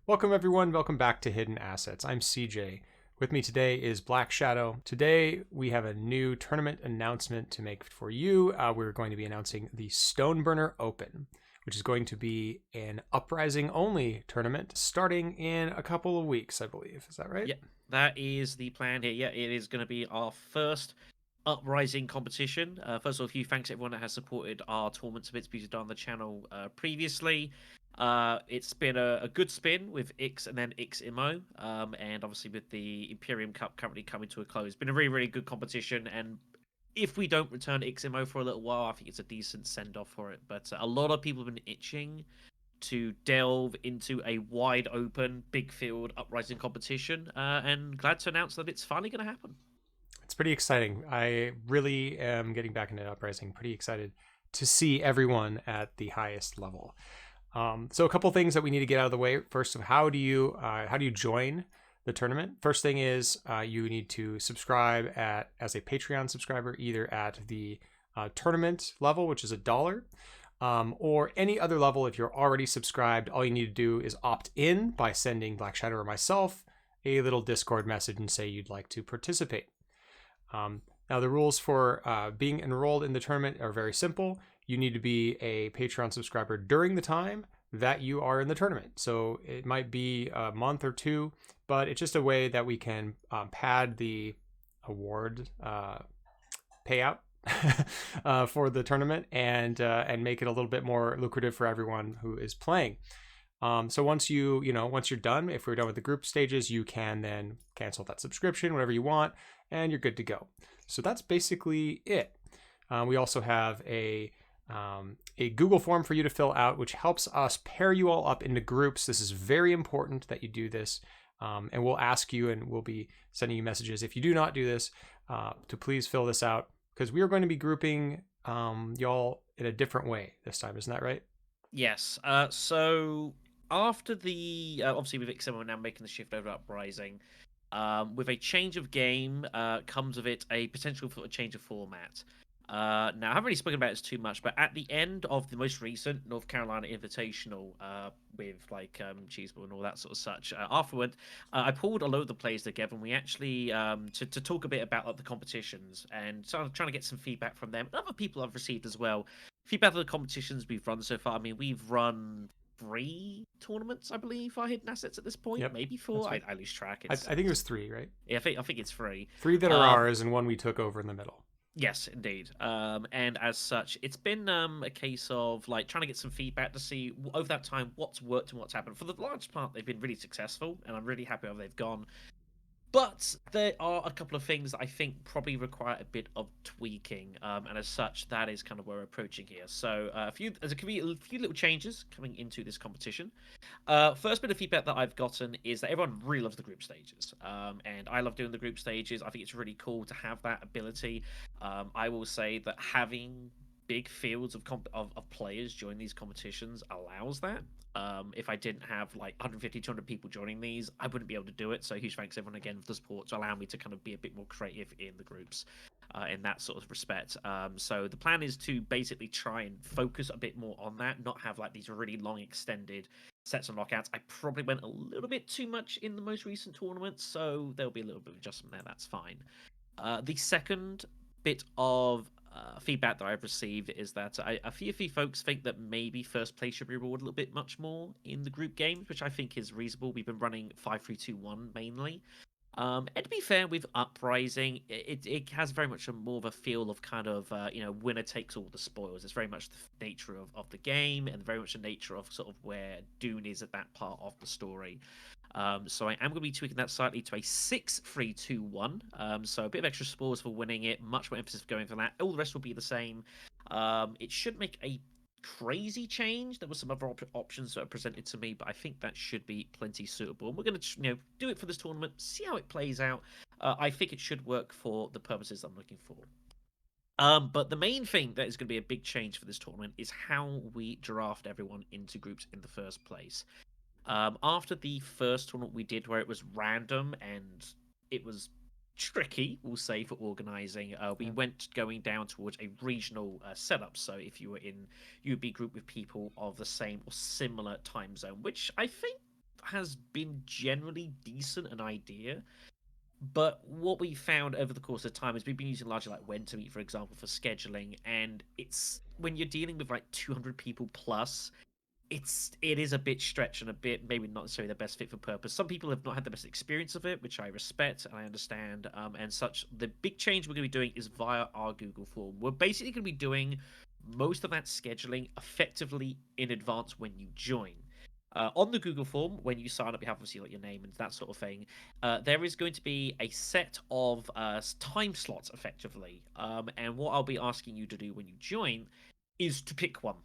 Welcome everyone, welcome back to Hidden Assets. I'm CJ. With me today is Black Shadow. Today we have a new tournament announcement to make for you. We're going to be announcing the Stoneburner Open, which is going to be an Uprising only tournament starting in a couple of weeks, I believe. Is that right? Yeah, that is the plan here. Yeah, it is going to be our first Uprising competition. First of all, a few thanks to everyone that has supported our tournaments of It's Beauty on the channel previously. It's been a good spin with Ix and then XMO, and obviously with the Imperium Cup currently coming to a close. It's been a really, really good competition, and if we don't return XMO for a little while, I think it's a decent send off for it. But a lot of people have been itching to delve into a wide open, big field Uprising competition, and glad to announce that it's finally going to happen. It's pretty exciting. I really am getting back into Uprising. Pretty excited to see everyone at the highest level. So a couple things that we need to get out of the way. First, of how do you join the tournament? First thing is you need to subscribe as a Patreon subscriber, either at the tournament level, which is $1, or any other level. If you're already subscribed, all you need to do is opt in by sending Black Shadow or myself a little Discord message and say you'd like to participate. Now, the rules for being enrolled in the tournament are very simple. You need to be a Patreon subscriber during the time that you are in the tournament. So it might be a month or two, but it's just a way that we can pad the award payout for the tournament and make it a little bit more lucrative for everyone who is playing. So once once you're done, if we're done with the group stages, you can then cancel that subscription, whatever you want, and you're good to go. So that's basically it. We also have a Google form for you to fill out, which helps us pair you all up into groups. This is very important that you do this. And we'll ask you, and we'll be sending you messages if you do not do this, to please fill this out, because we are going to be grouping y'all in a different way this time. Isn't that right? Yes. So after the obviously with XM, we're now making the shift over to Uprising. With a change of game, comes with it a potential for a change of format. Now, I haven't really spoken about this too much, but at the end of the most recent North Carolina Invitational, with like Cheeseball and all that sort of such, afterward, I pulled a load of the players together, and we actually to talk a bit about like the competitions and sort of trying to get some feedback from them. Other people I've received as well. Feedback of the competitions we've run so far. I mean, we've run 3 tournaments, I believe, for hidden assets at this point, Yep, think that's 4. right. I lose track. I It's think it was 3, right? yeah, I think it's 3. 3 that are Um, ours and 1 we took over in the middle. Yes, indeed. And as such, it's been a case of like trying to get some feedback to see over that time what's worked and what's happened. For the large part, they've been really successful, and I'm really happy how they've gone. But there are a couple of things that I think probably require a bit of tweaking, and as such, that is kind of where we're approaching here. So, there's a few little changes coming into this competition. First bit of feedback that I've gotten is that everyone really loves the group stages, and I love doing the group stages. I think it's really cool to have that ability. I will say that having big fields of players join these competitions allows that. If I didn't have like 150, 200 people joining these, I wouldn't be able to do it. So huge thanks everyone again for the support to allow me to kind of be a bit more creative in the groups, in that sort of respect. So the plan is to basically try and focus a bit more on that, not have like these really long extended sets and lockouts. I probably went a little bit too much in the most recent tournaments, so there'll be a little bit of adjustment there. That's fine. The second bit of feedback that I've received is that a few folks think that maybe first place should be rewarded a little bit much more in the group games, which I think is reasonable. We've been running 5-3-2-1 mainly. And to be fair, with Uprising, it has very much more of a feel of kind of winner takes all the spoils. It's very much the nature of the game, and very much the nature of sort of where Dune is at that part of the story. So I am going to be tweaking that slightly to a 6-3-2-1. So a bit of extra spoils for winning it, much more emphasis going for that. All the rest will be the same. It should make a crazy change. There were some other options that are presented to me, but I think that should be plenty suitable. And we're going to do it for this tournament, see how it plays out. I think it should work for the purposes I'm looking for. But the main thing that is going to be a big change for this tournament is how we draft everyone into groups in the first place. After the first tournament we did, where it was random and it was tricky, we'll say, for organizing, we went going down towards a regional setup. So if you were in, you'd be grouped with people of the same or similar time zone, which I think has been generally decent an idea. But what we found over the course of time is we've been using largely like when to meet, for example, for scheduling, and it's when you're dealing with like 200 people plus, it is a bit stretched and a bit maybe not necessarily the best fit for purpose. Some people have not had the best experience of it, which I respect and I understand, and such. The big change we're going to be doing is via our Google form. We're basically going to be doing most of that scheduling effectively in advance when you join. On the Google form, when you sign up, you have obviously like your name and that sort of thing. There is going to be a set of time slots effectively, and what I'll be asking you to do when you join is to pick one.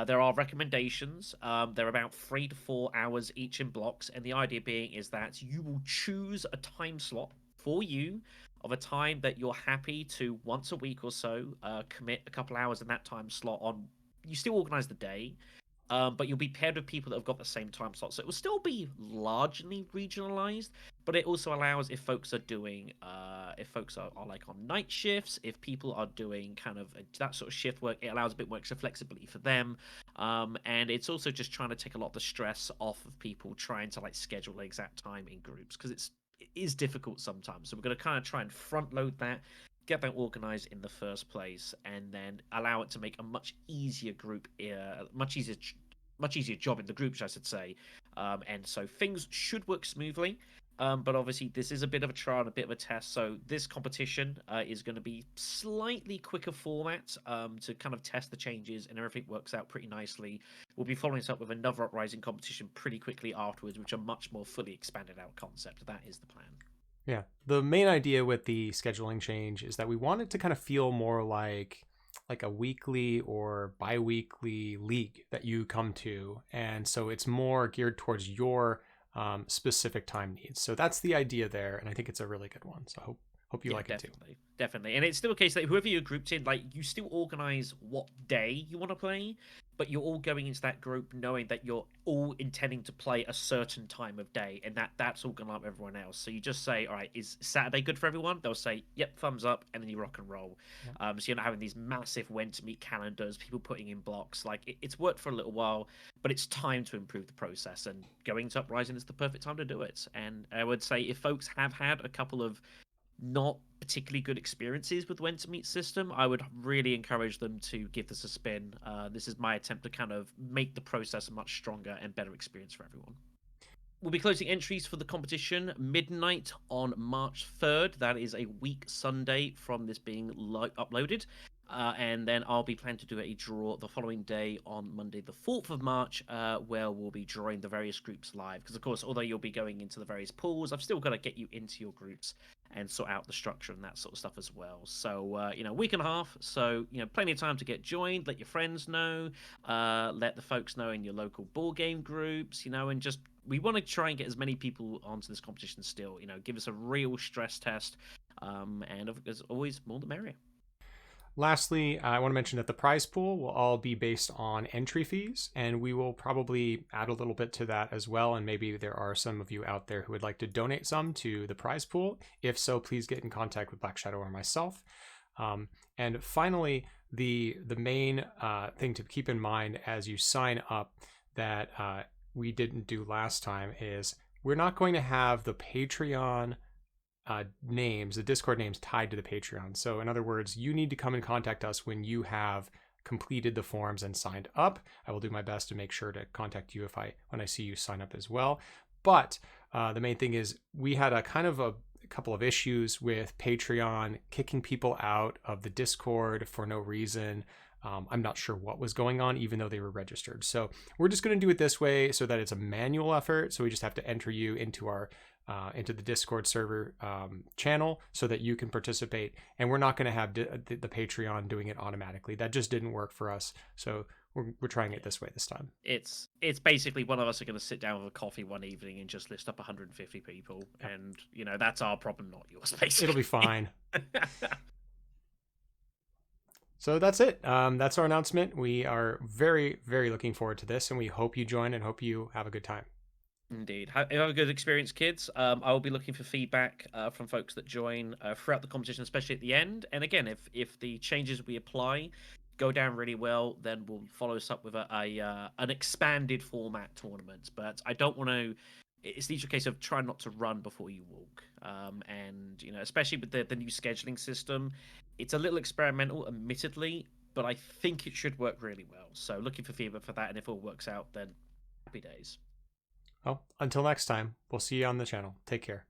There are recommendations. They're about 3 to 4 hours each in blocks, and the idea being is that you will choose a time slot for you of a time that you're happy to once a week or so commit a couple hours in that time slot on. You still organize the day, but you'll be paired with people that have got the same time slot. So it will still be largely regionalized, but it also allows if folks are doing, if folks are like on night shifts, if people are doing kind of that sort of shift work, it allows a bit more extra flexibility for them. And it's also just trying to take a lot of the stress off of people trying to like schedule the exact time in groups because it is difficult sometimes. So we're going to kind of try and front load that, get that organized in the first place, and then allow it to make a much easier group, much easier job in the groups, I should say. And so things should work smoothly. But obviously, this is a bit of a trial and a bit of a test. So this competition is going to be slightly quicker format to kind of test the changes, and everything works out pretty nicely. We'll be following this up with another Uprising competition pretty quickly afterwards, which are much more fully expanded out concept. That is the plan. Yeah. The main idea with the scheduling change is that we want it to kind of feel more like a weekly or bi-weekly league that you come to, and so it's more geared towards your specific time needs. So that's the idea there, and I think it's a really good one. So hope you Yeah, like it too. definitely. And it's still a case that whoever you're grouped in, like you still organize what day you want to play, but you're all going into that group knowing that you're all intending to play a certain time of day, and that's all gonna up everyone else. So you just say, all right, is Saturday good for everyone? They'll say, yep, thumbs up, and then you rock and roll. Yeah. So you're not having these massive when to meet calendars, people putting in blocks. Like it's worked for a little while, but it's time to improve the process, and going to Uprising is the perfect time to do it. And I would say if folks have had a couple of not particularly good experiences with when to meet system, I would really encourage them to give this a spin. This is my attempt to kind of make the process a much stronger and better experience for everyone. We'll be closing entries for the competition midnight on March 3rd. That is a week Sunday from this being uploaded. And then I'll be planning to do a draw the following day on Monday, the 4th of March, where we'll be drawing the various groups live. Because, of course, although you'll be going into the various pools, I've still got to get you into your groups and sort out the structure and that sort of stuff as well. So, week and a half. So, plenty of time to get joined, let your friends know, let the folks know in your local board game groups, and just we want to try and get as many people onto this competition still, give us a real stress test. And as always, more the merrier. Lastly, I want to mention that the prize pool will all be based on entry fees, and we will probably add a little bit to that as well. And maybe there are some of you out there who would like to donate some to the prize pool. If so, please get in contact with Black Shadow or myself. And finally, the main thing to keep in mind as you sign up that we didn't do last time is we're not going to have the Patreon names, the Discord names tied to the Patreon. So in other words, you need to come and contact us when you have completed the forms and signed up. I will do my best to make sure to contact you when I see you sign up as well. But the main thing is we had a kind of a couple of issues with Patreon kicking people out of the Discord for no reason. I'm not sure what was going on, even though they were registered. So we're just going to do it this way so that it's a manual effort. So we just have to enter you into into the Discord server channel so that you can participate. And we're not going to have the Patreon doing it automatically. That just didn't work for us. So we're trying it this way this time. It's basically one of us are going to sit down with a coffee one evening and just list up 150 people, yep. And that's our problem, not yours. Basically, it'll be fine. So that's it. That's our announcement. We are very, very looking forward to this, and we hope you join and hope you have a good time. Indeed. Have a good experience, kids. I will be looking for feedback from folks that join throughout the competition, especially at the end. And again, if the changes we apply go down really well, then we'll follow us up with an expanded format tournament. But I don't want to it's the usual case of try not to run before you walk. And especially with the new scheduling system, it's a little experimental, admittedly, but I think it should work really well. So looking for feedback for that, and if all works out, then happy days. Well, until next time, we'll see you on the channel. Take care.